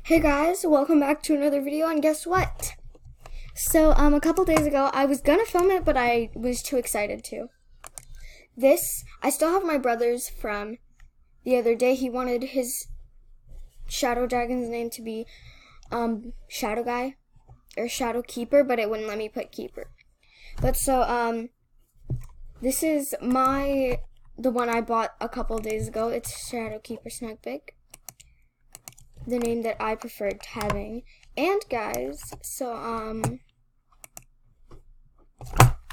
Hey guys, welcome back to another video, and guess what? So, a couple days ago, I was gonna film it, but I was too excited to. I still have my brother's from the other day. He wanted his Shadow Dragon's name to be, Shadow Guy, or Shadow Keeper, but it wouldn't let me put Keeper. But so, this is the one I bought a couple days ago. It's Shadow Keeper Snug Big. The name that I preferred having. And guys, so I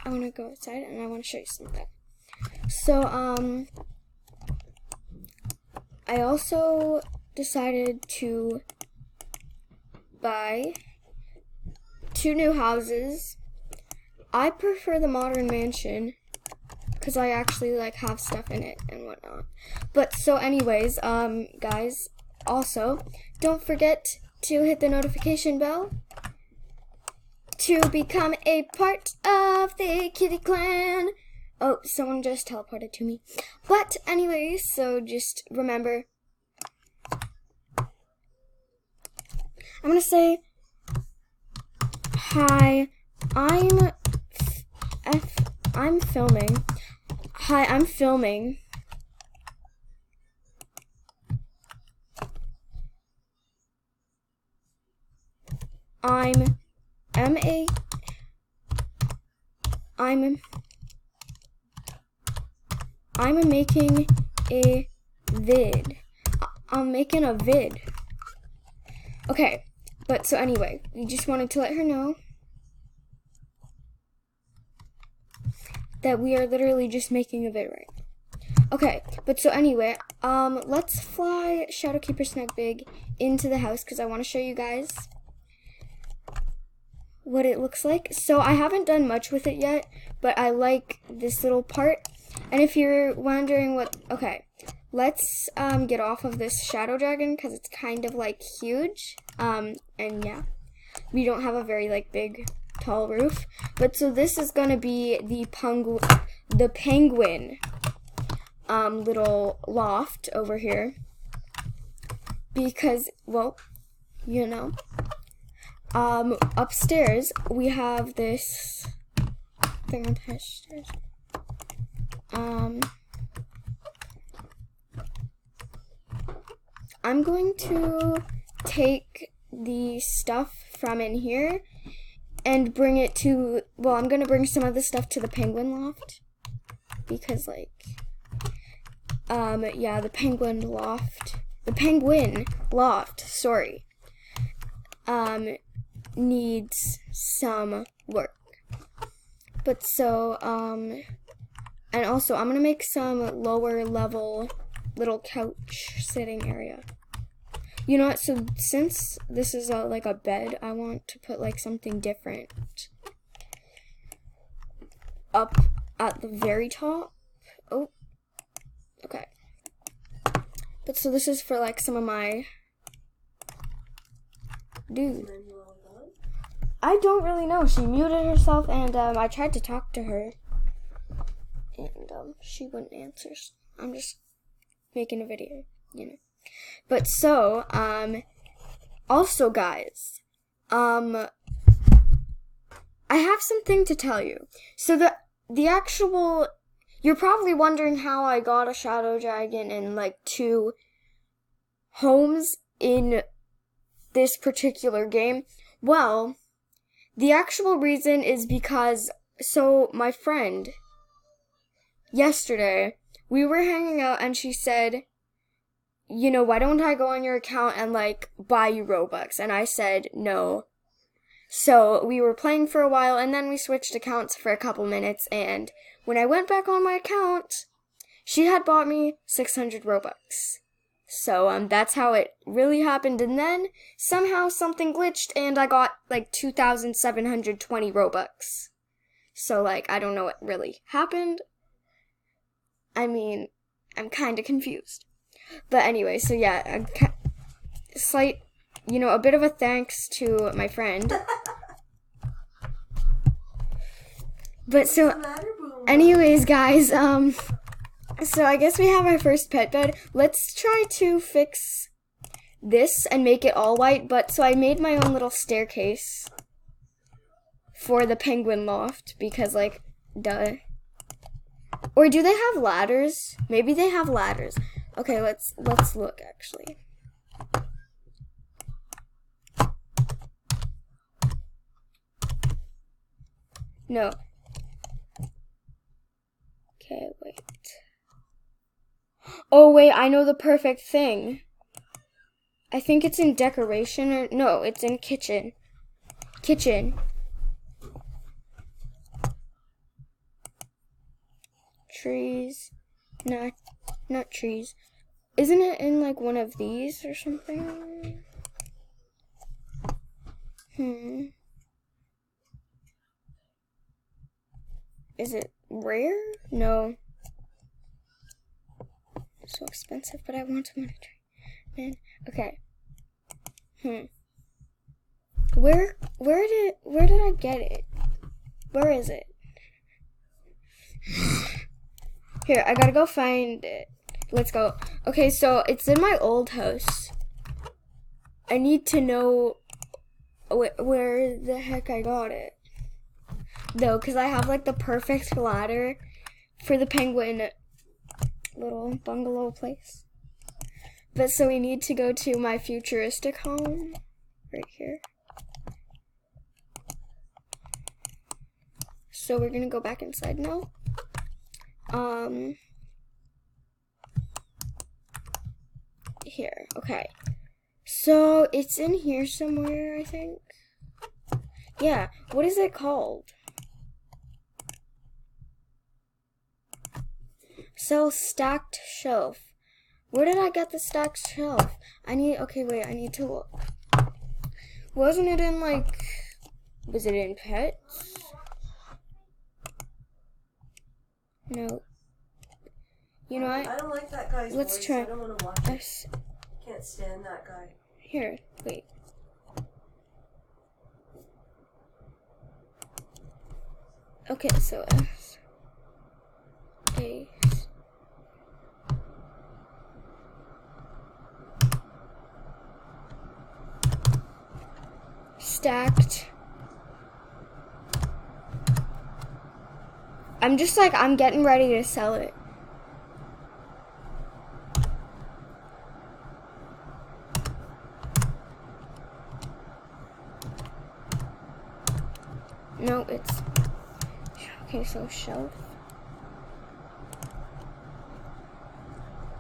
want to go outside and I want to show you something. So I also decided to buy 2 new houses. I prefer the modern mansion because I actually have stuff in it and whatnot. But so anyways, guys, also, don't forget to hit the notification bell to become a part of the Kitty Clan. Oh, someone just teleported to me. But anyways, so just remember, I'm gonna say, hi, I'm filming. Hi, I'm filming. I'm making a vid. I'm making a vid. Okay, but so anyway, we just wanted to let her know that we are literally just making a vid right now. Okay, but so anyway, let's fly Shadow Keeper Snug Big into the house because I want to show you guys what it looks like. So I haven't done much with it yet, but I like this little part. And if you're wondering okay, let's get off of this Shadow Dragon because it's kind of huge. And yeah, we don't have a very big tall roof. But so this is gonna be the penguin little loft over here because, well, you know. Upstairs, we have this thing upstairs. I'm going to take the stuff from in here and bring it to, well, I'm going to bring some of the stuff to the penguin loft because, yeah, the penguin loft, sorry, needs some work. But so, and also I'm gonna make some lower level little couch sitting area. You know what, so since this is a bed, I want to put something different up at the very top. Oh, okay. But so this is for some of my dude. I don't really know. She muted herself, and I tried to talk to her, and she wouldn't answer. I'm just making a video, you know. But so, also guys, I have something to tell you. So the actual, you're probably wondering how I got a Shadow Dragon and 2 homes in this particular game. Well, the actual reason is because, so my friend, yesterday, we were hanging out and she said, you know, why don't I go on your account and buy you Robux? And I said no. So we were playing for a while and then we switched accounts for a couple minutes, and when I went back on my account, she had bought me 600 Robux. So, that's how it really happened, and then somehow something glitched, and I got, 2,720 Robux. So, I don't know what really happened. I mean, I'm kind of confused. But anyway, so yeah, a bit of a thanks to my friend. But so, anyways, guys, so I guess we have our first pet bed. Let's try to fix this and make it all white, but so I made my own little staircase for the penguin loft because, like, duh. Or do they have ladders? Maybe they have ladders. Okay, let's look actually. No. Okay, wait. Oh, wait, I know the perfect thing. I think it's in decoration or no, it's in kitchen. Kitchen. Trees. Not trees. Isn't it in like one of these or something? Is it rare? No. It's so expensive, but I want to monitor. Man, okay. Where did I get it? Where is it? Here, I gotta go find it. Let's go. Okay, so it's in my old house. I need to know where the heck I got it. Though, because I have like the perfect ladder for the penguin little bungalow place. But so we need to go to my futuristic home right here. So we're gonna go back inside now. Here, okay. So it's in here somewhere, I think. Yeah, what is it called? Sell stacked shelf. Where did I get the stacked shelf? Okay, wait, I need to look. Wasn't it in like, was it in pets? No. You know what? I don't like that guy's Let's voice. try. I don't want to watch it. Can't stand that guy. Here, wait. Okay, so A. Stacked. I'm getting ready to sell it. No, it's, okay, so shelf.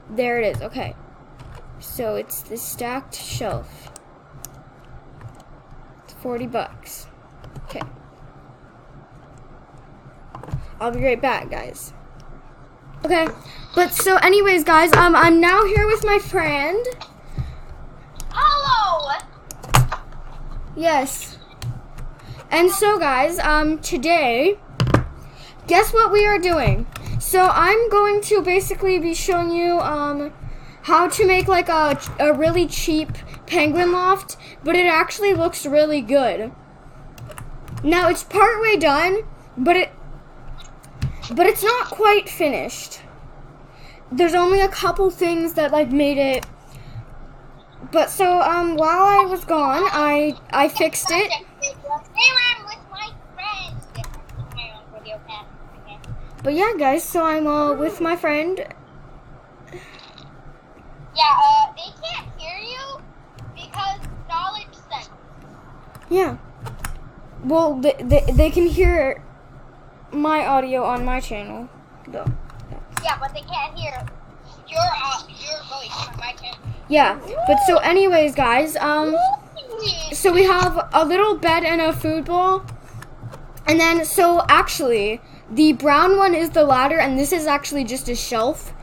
There it is, okay. So it's the stacked shelf. It's $40. Okay. I'll be right back, guys. Okay, but so anyways, guys, I'm now here with my friend. Hello! Yes. And so, guys, today, guess what we are doing? So I'm going to basically be showing you, how to make like a really cheap penguin loft, but it actually looks really good. Now it's partway done, but it's not quite finished. There's only a couple things that like made it. But so while I was gone, I fixed it. I'm with my friends. My own video cam. Okay. But yeah, guys, so I'm with my friend. Yeah, they can't hear you because knowledge sent. Yeah. Well, they can hear my audio on my channel, though. Yeah, but they can't hear your voice on my channel. Yeah, but so anyways, guys, so we have a little bed and a food bowl. And then, so actually, the brown one is the ladder, and this is actually just a shelf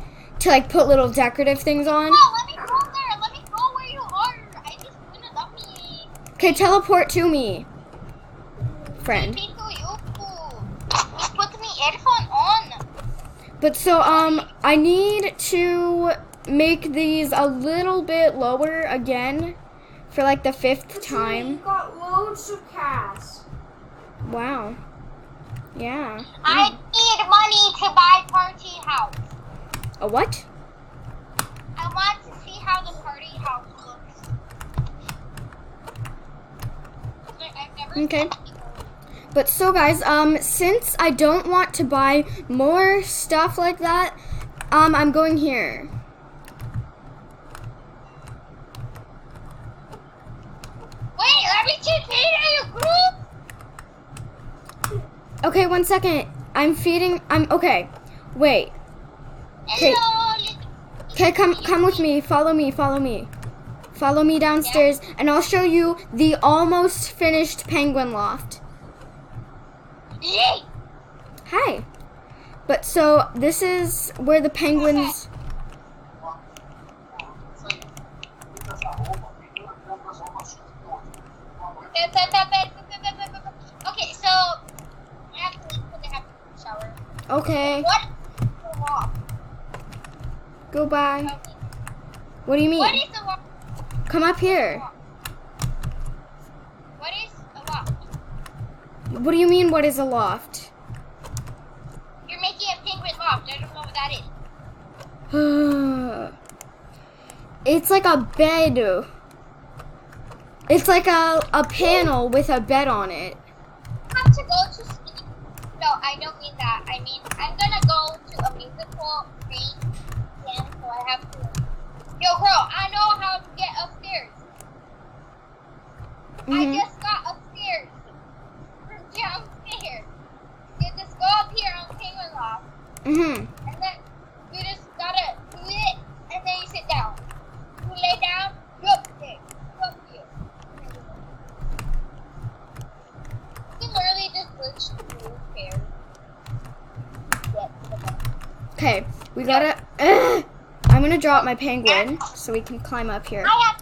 to like put little decorative things on. Oh, let me go there. Let me go where you are. I just wouldn't let me. Okay, teleport to me, friend. Maybe to you. Just put me earphone on. But so, I need to make these a little bit lower again for like the 5th time. You've got loads of cats. Wow. Yeah. I need money to buy party house. A what? I want to see how the party house looks. Okay. But so guys, since I don't want to buy more stuff like that, I'm going here. Wait, let me keep feeding you, group. Okay, 1 second. Okay. Wait. Okay. Hello. Okay, come with me. Follow me. Follow me downstairs, and I'll show you the almost finished penguin loft. Yay. Hi. But so this is where the penguins. Okay, so I have to leave because I have to shower. Okay. What? The loft? Goodbye. What do you mean? What is the loft? Come up here. What is a loft? What do you mean? What is a loft? You're making a penguin loft. I don't know what that is. It's like a bed. It's like a panel with a bed on it. I have to go to sleep. No, I don't mean that. I mean, I'm gonna go to a musical thing again, so I have to. Yo, girl, I know how to get upstairs. I just got upstairs. From downstairs. You just go up here on Penguin Loft. And then you just gotta do it, and then you sit down. You lay down, you up there. You up here. You can literally just glitch through chairs. Okay, we gotta. I'm gonna drop my penguin so we can climb up here. I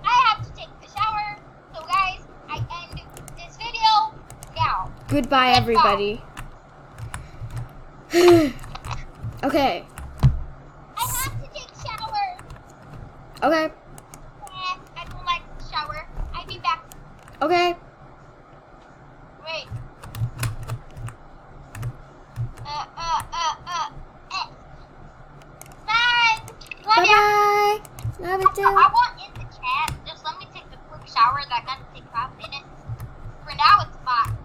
have to take a shower. So guys, I end this video now. Goodbye, everybody. Okay. I have to take a shower. Okay. I don't like to shower. I'll be back. Okay. Wait. Bye. Love ya. Bye. Love it too. I want in the chat. Just let me take a quick shower. That's gonna take 5 minutes. For now, it's 5.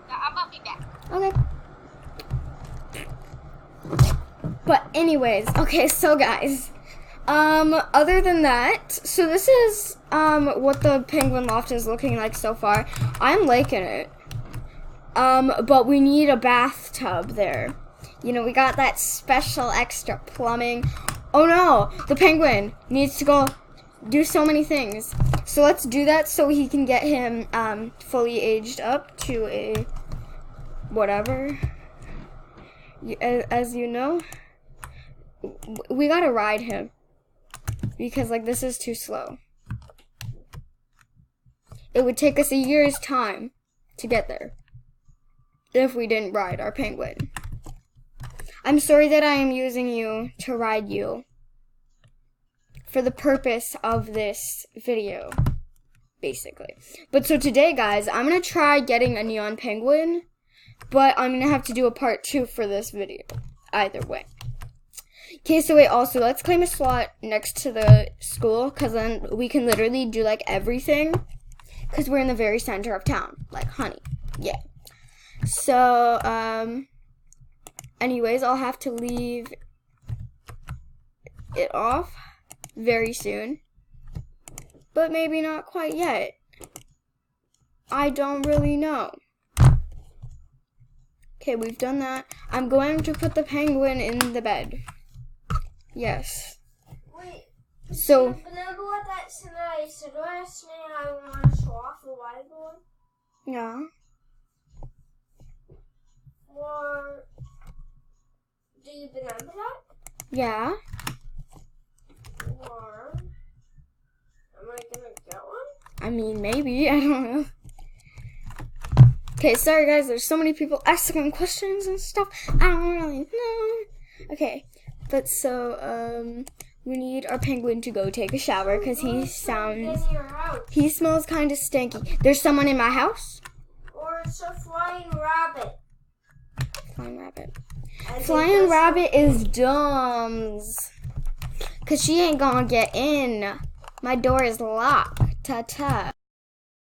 So I'm gonna be back. Okay. But anyways, okay, so guys, other than that, so this is what the penguin loft is looking like so far. I'm liking it. But we need a bathtub there. You know, we got that special extra plumbing. Oh no, the penguin needs to go do so many things. So let's do that so he can get him fully aged up to a whatever. As you know, we gotta ride him because like this is too slow. It would take us a year's time to get there if we didn't ride our penguin. I'm sorry that I am using you to ride you for the purpose of this video, basically. But so today, guys, I'm gonna try getting a neon penguin, but I'm gonna have to do a part 2 for this video, either way. Okay, so wait, also, let's claim a slot next to the school, because then we can literally do, like, everything, because we're in the very center of town, like, honey, yeah. So, anyways, I'll have to leave it off very soon, but maybe not quite yet. I don't really know. Okay, we've done that. I'm going to put the penguin in the bed. Yes. Wait. So. Benago at that tonight, so do I say I want to show off the whiteboard? Yeah. Or do you remember that? Yeah. Or am I gonna get one? I mean, maybe. I don't know. Okay, sorry guys. There's so many people asking questions and stuff. I don't really know. Okay, but so we need our penguin to go take a shower because he smells kind of stinky. There's someone in my house. Or it's a flying rabbit. Flying rabbit. Flying rabbit is dumbs. Cause she ain't gonna get in. My door is locked. Ta-ta.